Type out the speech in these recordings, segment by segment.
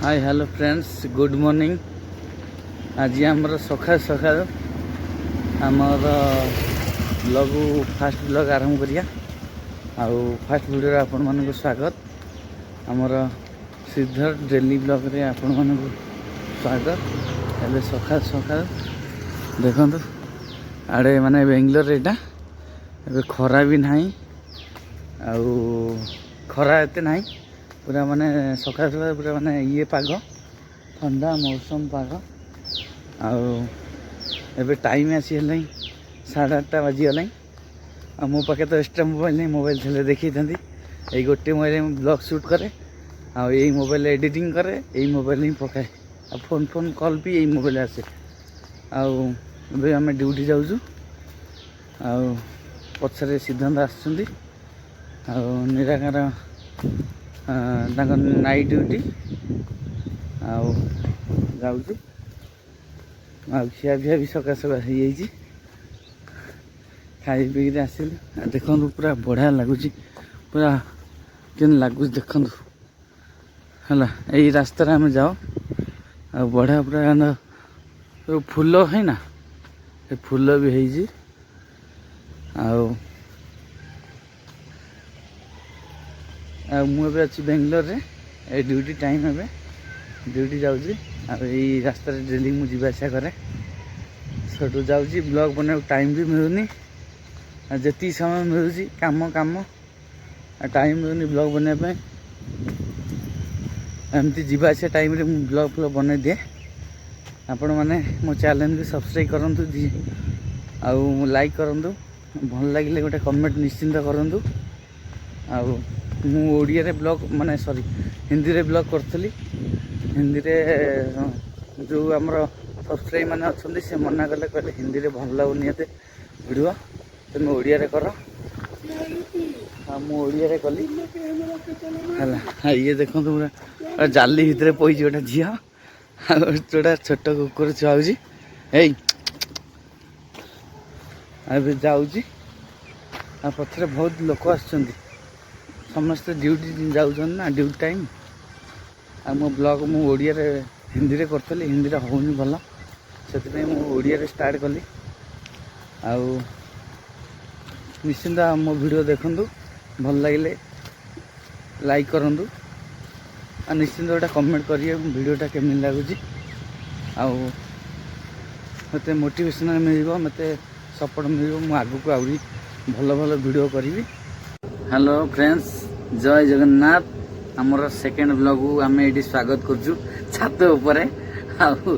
Hi hello friends good morning. आज आमर सकाल सकाल आमर ब्लॉग फास्ट ब्लॉग आरंभ करिया। आउ फास्ट वीडियो आपण मानक स्वागत। आमर श्रीधर डेली ब्लॉग रे आपण मानक स्वागत। एबे सकाल सकाल देखंतु आड़े माने बेंगलोर एटा एबे खरा भी नाही आउ खरा एते नाही पूरा माने सकाल सकाल पूरा माने ये पाग ठंडा मौसम पाग आउ एबे टाइम आसी हलै 8:30 बाजी गलै। आ मो पाखे तो एक्स्ट्रा मोबाइल नहीं, मोबाइल थे देखी था ये गोटे मोबाइल में ब्लॉग शूट करे आ यही मोबाइल एडिटिंग करे, यही मोबाइल ही पकाए आ फोन फोन कॉल भी यही मोबाइल आसे। आउ एबे आम ड्यूटी जाऊँ आउ पछरे सिद्धांत आसुंदी आउ निराकार नाइट ड्यूटी आउ जाऊँ खिया पिया भी सका सका हो खाई पी आसिल। देखु पूरा बढ़िया लगुच पूरा के लगुच देखु है यही रास्ता आम जाओ आ बढ़िया पूरा जो फूल है ना ये फूल भी है मुझे अच्छी बेंगलोर रे ए ड्यूटी टाइम है ड्यूटी जाऊँ यही रास्ता डेली मुझे आसा करे सेठू जाऊँ ब्लॉग बना टाइम भी मिलूनी जी समय मिलूँ काम काम टाइम मिलूनी ब्लॉग बनाई एमती जीवा आसा टाइम रे ब्लॉग फ्लॉग बना दिए। आपण मैंने मो चैनल भी सब्सक्राइब करूँ आउ लाइक करूँ भल लगे गोटे कमेंट निश्चिंत करूँ। आउ मु ओडिया रे ब्लॉग माने सॉरी हिंदी रे ब्लॉग करथली हिंदी रे जो आमर सब्सक्राइब माने अच्छे से मना कले कहले हिंदी रे भल लगुनि एते वीडियो तुम ओडिया रे कर मु ओडिया रे कली है। ये देखो पूरा जाली भितर पई गोटे झील जोटा छोट कुकुर छुआऊँ ए जाऊँ आ पछरे बहुत लोक आसुचंदी समस्ते ड्यूटी जाऊँ ना ड्यूटी टाइम आ मो ब्लॉग मु ओडिया रे हिंदी रे करथली हिंदी रे होउनी भल से मु ओडिया रे स्टार्ट कली। आउ निश्चिंत मो वीडियो देखंतु भल लगे लाइक करंतु आ निश्चिंत गोटे कमेंट करिए वीडियोटा केमि लगुच आउ मते मोटिवेशन मिल मते सपोर्ट मिल मु आगु को आउरी भल भल वीडियो करी। हेलो फ्रेंड्स जय जगन्नाथ। आमर सेकेंड ब्लॉग आम ये स्वागत करछु छात उपरे आउ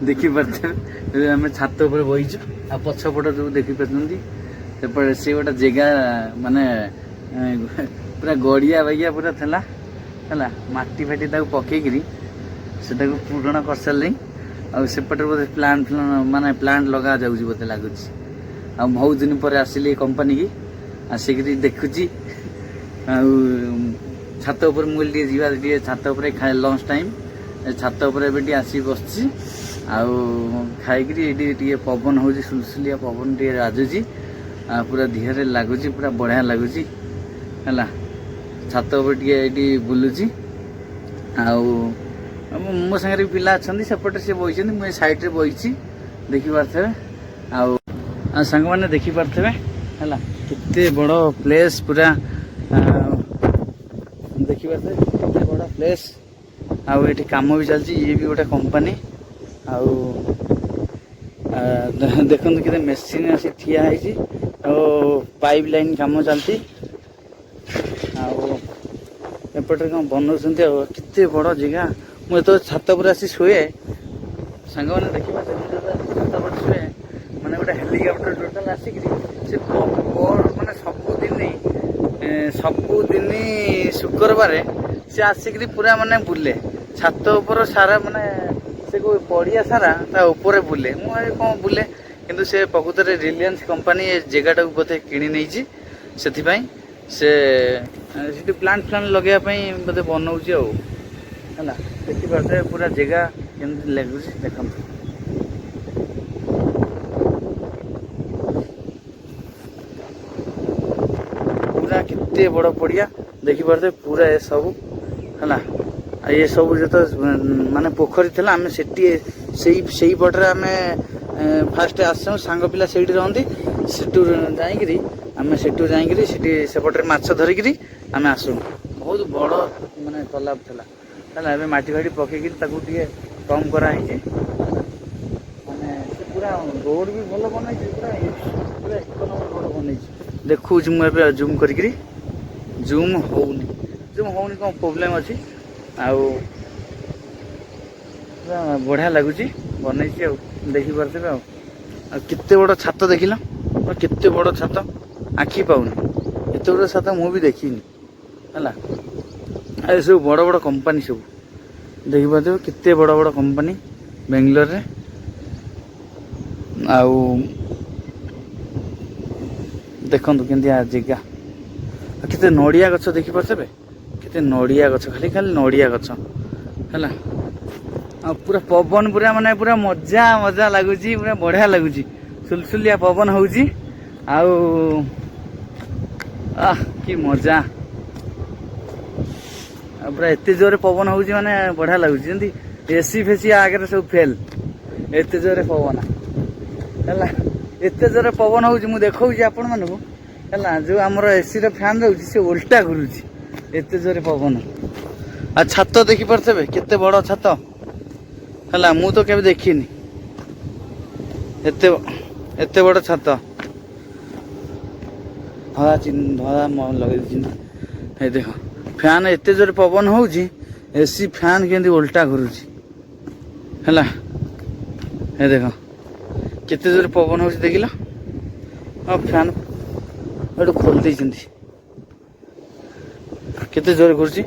देखी पारे आम छात उपर बहीचु आ पछपट जो देखी पारे से गोटे जगह माने पूरा गड़िया बागिया पूरा थला है माटी फाटी पकईकरी से पूरण कर सारे आउपटे बोधे प्लांट माने प्लांट लगा जाऊँ बोते लगुच आ बहुत दिन पर आसिली कंपनी की आसिक देखुची छात उपर मुझे जीवा छात उपर खाए लंच टाइम छात उपर आसी बस खाई पवन हो सुलसुलिया पवन टे राजुची पूरा देहरे लगुच पूरा बढ़िया लगुच है छात उपर टे बुलुची मो सागर पिला अच्छा सेपटे से बही मुझे साइड रे बही देखी पारे सांग मैंने देखी पारे है कितने बड़ प्लेस पूरा देखी पारे कितने बड़ प्लेस आउ ये कम भी चलती ये भी गोटे कंपनी आउ देखो कि मेसीन आसी ठिया है पाइप लाइन कम चलती एपटे कौन बनाऊँ केते बड़ जगह मुझे तो छात पर आसी शुए सांग मैंने देखी छात पर शुए माने गोटे हेलिकप्टर टोटाल आसिक से माने सबुदिन शुक्रवार से आसिक पूरा माने बुले छात उपर सारा माने से पड़िया सारा ऊपर बुले मुझे कौन बुले किंतु से प्रकृत में रिलायंस कंपनी ये जगह बोधे किणी नहीं से प्लांट फ्लांट लगे बोधे बनाऊँच है देखी पारे पूरा जगह केमती लगुच देख पूरा कितने बड़ पड़िया देखी पारे पूरा ये सब है ये सब जो माने पोखरी थिला आमे सेई पटरे आमे फास्ट आसू सांग पिला सेठी रहंदी सेठू जाईकरी आमे सेठू जाईकरी सेठी सेपटरे माछ धरिकरी आमे आसू बहुत बड़ माने तालाब थिला हला एबे माटी फाटी पकेकरी ताकू टिके कम करा हिची माने से पूरा रोड भी भलो बनाई पूरा पूरा एक नंबर रोड बनाई देखू मु एबे जूम करिकरी जूम होउनी कोन प्रॉब्लम अछि आउ बढ़िया लगुच बनई देखी पारे केते बड़ छात देख केते बड़ छात आखि पाऊनी एत बड़ छात मु भी देखनी है सब बड़ बड़ कंपनी सब देखी पारे केते बड़ बड़ कंपनी बेंगलोर रे आउ देखु के जगह केते नड़िया गछ देखी पारे केते नड़िया गछ खाली खाली नड़िया गछ है पूरा पवन पूरा माने पूरा मजा मजा लगुच पूरा बढ़िया लगुच सुलसुलिया पवन होउची आउ कि मजा पूरा एते जोरे पवन होउची माने बढ़िया लगुच जंती एसी फेसी आगे सब फेल एते जोरे पवन है एते जोरे पवन होउची मु देखौची आपण मानू है जो आमर एसी रो फैन रहउची से उल्टा घुरुची एते जोरे पवन आ छात देखी पारथबे केते बड़ छात है मु तो केबे देखिनी एते बड़ छात धड़ा लगे है देख फैन एते जोर पवन होउची एसी फैन केंदी उल्टा घुरुची है देख केते जोर पवन होउची देखिला हाँ फैन एटू खोल देइछंती केते जोर घुरुची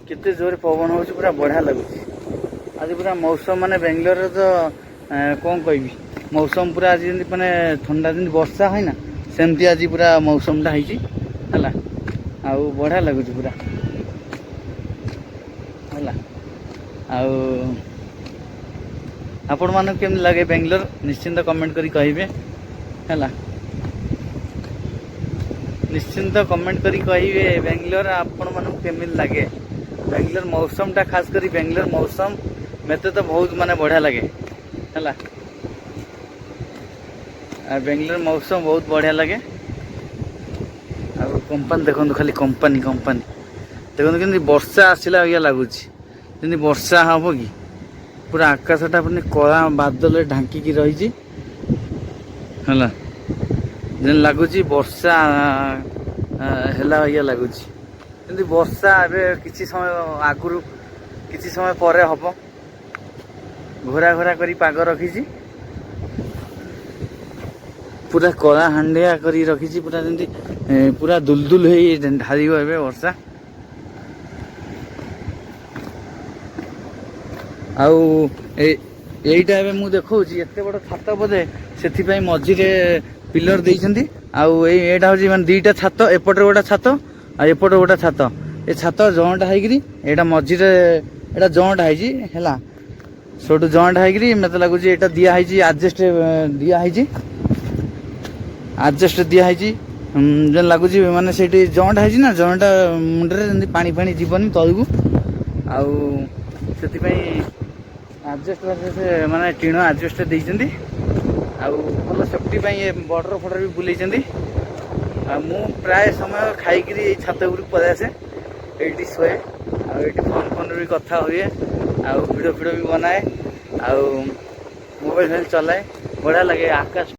केते जोर पवन होउची पूरा बढ़िया लगुची आज पूरा मौसम माने बेंगलोर तो कौन कहबी मौसम पूरा आज माने ठंडा दिन वर्षा है ना सेमती आज पूरा मौसम टा है आउ बढ़िया लगुची पूरा है आपण मानक केम लगे बेंगलोर निश्चिंत कमेंट करी कहिबे है निश्चिंत कमेंट करी कहिबे बेंगलोर आपण मानक केम लगे बेंगलोर मौसम टा खास करी बेंगलोर मौसम मत तो बहुत माने बढ़िया लगे है बेंगलोर मौसम बहुत बढ़िया लगे आ कंपनी देखो खाली कंपनी कंपनी देखो कि वर्षा आसला या लगुच वर्षा हम कि पूरा आकाशटा पुणी कला बादल ढांकी रही है लगुच वर्षा है लगुच वर्षा ए किसी समय आगु किसी समय पर हम घोरा घोरा करी पाग रखी पूरा कला हांडिया करी रखी पूरा जमी पूरा दुलदुल हो ढाल वर्षा आईटा ए मु देखा एत बड़ छात बोधे से मझीरे पिलर देइछंती आईटा हूँ माने दीटा छात एपटे गोटे छात एपटे गोटे छात ए छात जॉइंट होगी एटा मझीरे एटा जॉइंट है सोटू जॉइंट होगी मत लगुच एटा दिखाई आडजस्ट दिखाई आडजस्ट दिखाई जेन लगुच माने से जॉइंट है ना जॉइंट मुंडे पानी फाणी जीवन तलू आउ आडजस्ट माने टीण आडजस्ट देइछंती भल सेफ्टी बॉर्डर फर्डर भी बुलेइछंती मु प्राय समय खाई छात उपरକୁ पळाइ आसे एठी सोए आठी फोन फोन भी कथा हुए वीडियो भी बनाए मोबाइल चलाए बढ़िया लगे आकाश।